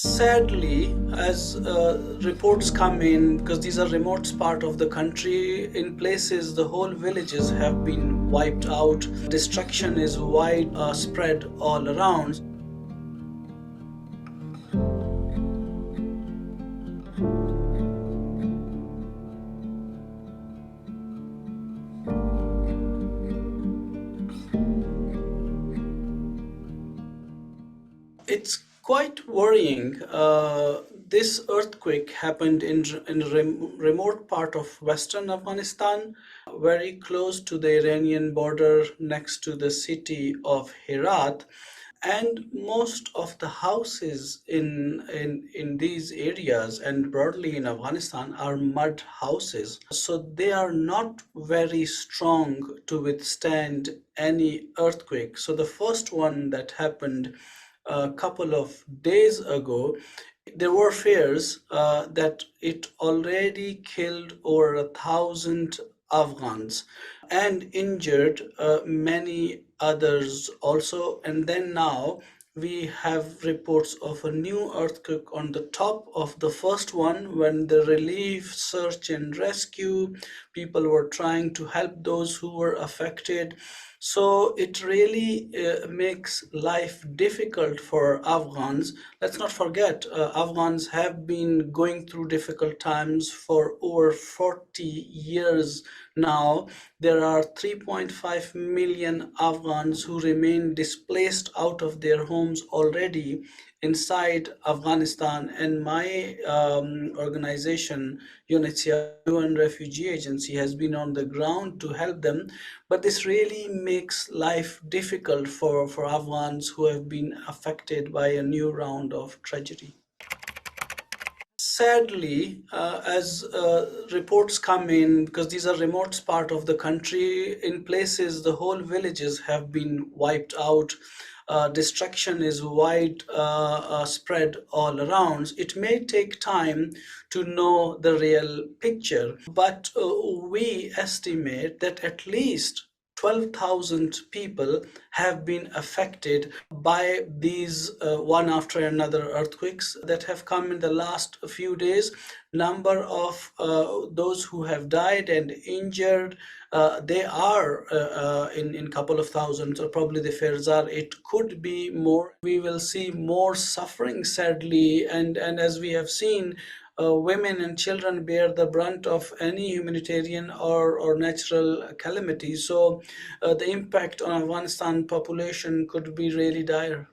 Sadly, as reports come in, because these are remote part of the country, in places the whole villages have been wiped out. Destruction is wide spread all around. It's quite worrying. This earthquake happened in a remote part of western Afghanistan, very close to the Iranian border, next to the city of Herat. And most of the houses in these areas and broadly in Afghanistan are mud houses. So they are not very strong to withstand any earthquake. So the first one that happened a couple of days ago, there were fears that it already killed over 1,000 Afghans and injured many others also. And then now we have reports of a new earthquake on the top of the first one, when the relief, search and rescue people were trying to help those who were affected. So it really makes life difficult for Afghans. Let's not forget, Afghans have been going through difficult times for over 40 years now. There are 3.5 million Afghans who remain displaced out of their homes already inside Afghanistan. And my organization, UNHCR, UN Refugee Agency, has been on the ground to help them. But this really makes life difficult for Afghans who have been affected by a new round of tragedy. Sadly, as reports come in, because these are remote part of the country, in places the whole villages have been wiped out. Destruction is wide spread all around. It may take time to know the real picture, but we estimate that at least 12,000 people have been affected by these one after another earthquakes that have come in the last few days. Number of those who have died and injured, they are in couple of thousands, or probably the figures are it could be more. We will see more suffering, sadly, and as we have seen, women and children bear the brunt of any humanitarian or natural calamity. So the impact on Afghanistan population could be really dire.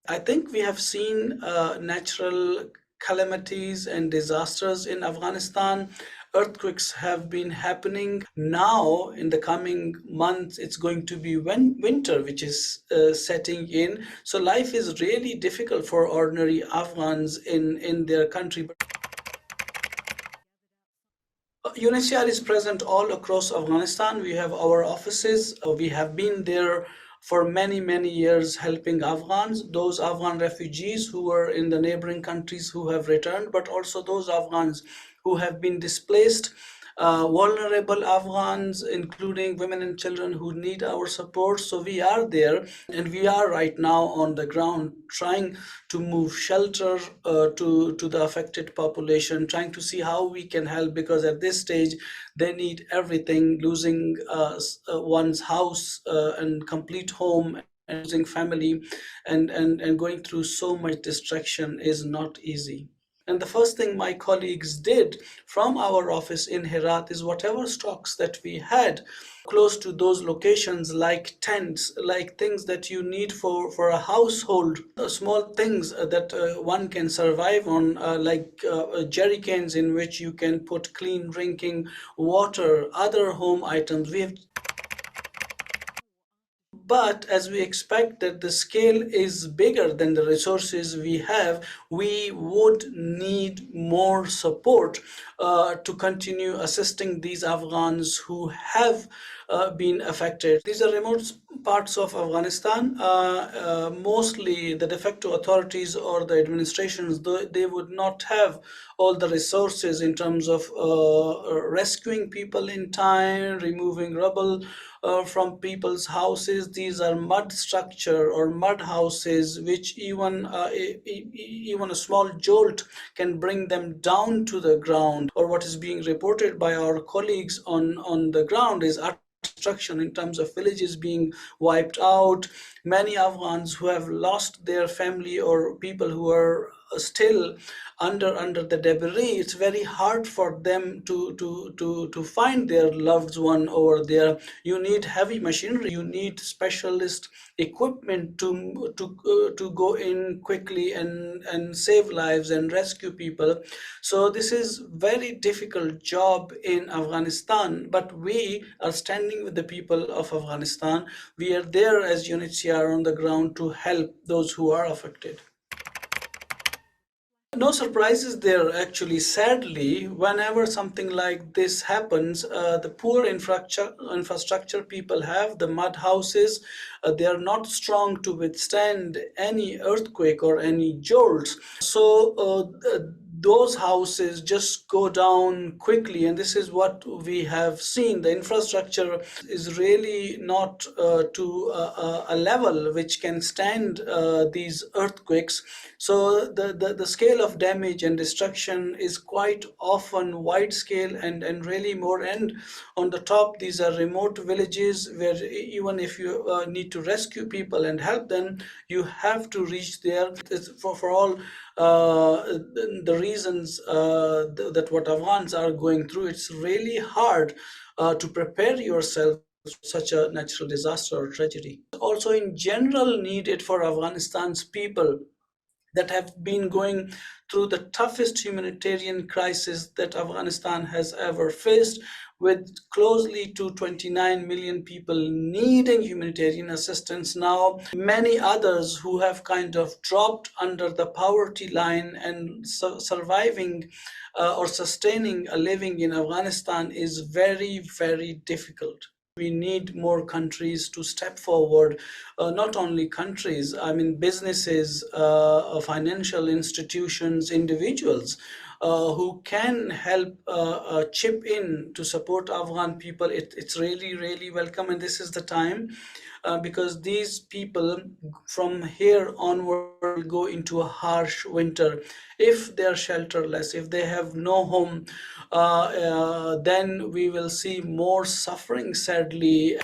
I think we have seen natural calamities and disasters in Afghanistan. Earthquakes have been happening. Now, in the coming months, it's going to be winter, which is setting in. So life is really difficult for ordinary Afghans in their country. UNHCR is present all across Afghanistan. We have our offices. We have been there for many, many years helping Afghans, those Afghan refugees who were in the neighboring countries who have returned, but also those Afghans who have been displaced, vulnerable Afghans, including women and children who need our support. So we are there, and we are right now on the ground trying to move shelter to the affected population, trying to see how we can help, because at this stage they need everything. Losing one's house and complete home, and losing family, and going through so much distraction is not easy. And the first thing my colleagues did from our office in Herat is whatever stocks that we had close to those locations, like tents, like things that you need for a household, small things that one can survive on, like jerry cans in which you can put clean drinking water, other home items. We have. But as we expect that the scale is bigger than the resources we have, we would need more support to continue assisting these Afghans who have been affected. These are remote parts of Afghanistan. Mostly the de facto authorities or the administrations, they would not have all the resources in terms of rescuing people in time, removing rubble from people's houses. These are mud structure or mud houses, which even even a small jolt can bring them down to the ground. Or what is being reported by our colleagues on the ground is destruction in terms of villages being wiped out. Many Afghans who have lost their family or people who are still under the debris, it's very hard for them to find their loved one over there. You need heavy machinery, you need specialist equipment to go in quickly and save lives and rescue people. So this is very difficult job in Afghanistan, but we are standing with the people of Afghanistan. We are there as UNHCR on the ground to help those who are affected. No surprises there, actually. Sadly, whenever something like this happens, the poor infrastructure people have, the mud houses, they are not strong to withstand any earthquake or any jolts. So those houses just go down quickly, and this is what we have seen. The infrastructure is really not to a level which can stand these earthquakes. So the scale of damage and destruction is quite often wide scale and really more. And on the top, these are remote villages where even if you need to rescue people and help them, you have to reach there. It's for all the reasons that what Afghans are going through. It's really hard to prepare yourself for such a natural disaster or tragedy. Also, in general, needed for Afghanistan's people that have been going through the toughest humanitarian crisis that Afghanistan has ever faced, with closely to 29 million people needing humanitarian assistance now. Many others who have kind of dropped under the poverty line, and surviving or sustaining a living in Afghanistan is very, very difficult. We need more countries to step forward. Not only countries, I mean businesses, financial institutions, individuals who can help chip in to support Afghan people. It's really, really welcome, and this is the time because these people from here onward will go into a harsh winter. If they are shelterless, if they have no home, then we will see more suffering, sadly.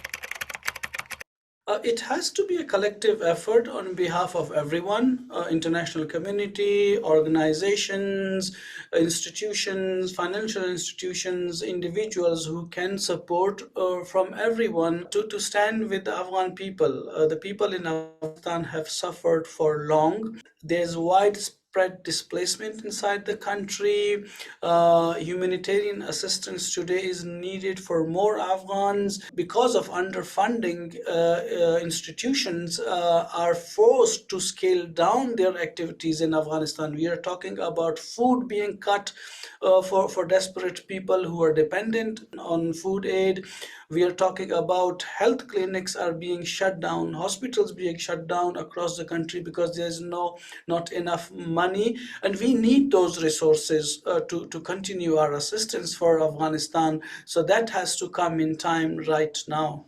It has to be a collective effort on behalf of everyone, international community, organizations, institutions, financial institutions, individuals who can support from everyone to stand with the Afghan people. The people in Afghanistan have suffered for long. There's widespread displacement inside the country. Humanitarian assistance today is needed for more Afghans. Because of underfunding, institutions are forced to scale down their activities in Afghanistan. We are talking about food being cut for desperate people who are dependent on food aid. We are talking about health clinics are being shut down, hospitals being shut down across the country because there's not enough money, and we need those resources to continue our assistance for Afghanistan. So that has to come in time right now.